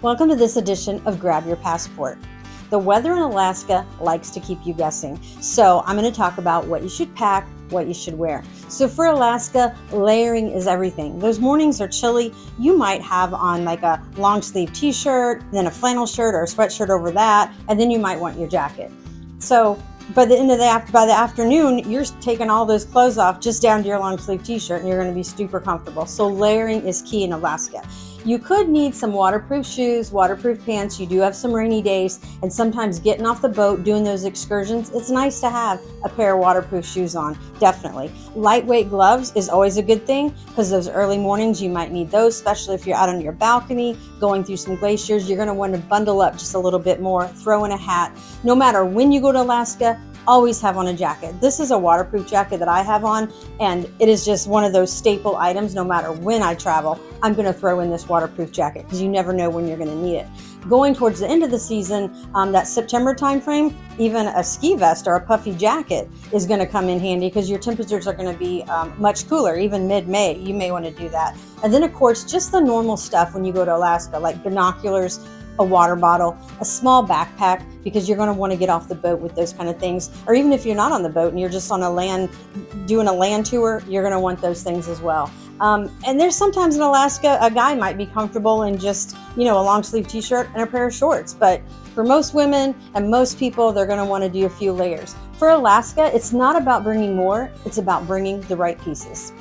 Welcome to this edition of Grab Your Passport. The weather in Alaska likes to keep you guessing, so I'm going to talk about what you should pack, what you should wear. So for Alaska, layering is everything. Those mornings are chilly. You might have on like a long sleeve t-shirt, then a flannel shirt or a sweatshirt over that, and then you might want your jacket. So by the afternoon, you're taking all those clothes off just down to your long sleeve t-shirt and you're going to be super comfortable. So layering is key in Alaska. You could need some waterproof shoes, waterproof pants. You do have some rainy days, and sometimes getting off the boat, doing those excursions, it's nice to have a pair of waterproof shoes on, definitely. Lightweight gloves is always a good thing because those early mornings you might need those, especially if you're out on your balcony, going through some glaciers. You're going to want to bundle up just a little bit more, throw in a hat. No matter when you go to Alaska, always have on a jacket. This is a waterproof jacket that I have on, and it is just one of those staple items. No matter when I travel, I'm going to throw in this waterproof jacket because you never know when you're going to need it. Going towards the end of the season, that September timeframe, even a ski vest or a puffy jacket is going to come in handy because your temperatures are going to be much cooler. Even mid-May, you may want to do that. And then, of course, just the normal stuff when you go to Alaska, like binoculars, a water bottle, a small backpack, because you're going to want to get off the boat with those kind of things. Or even if you're not on the boat and you're just on doing a land tour, you're going to want those things as well. And there's sometimes in Alaska, a guy might be comfortable in just, a long sleeve t-shirt and a pair of shorts. But for most women and most people, they're going to want to do a few layers. For Alaska, it's not about bringing more, it's about bringing the right pieces.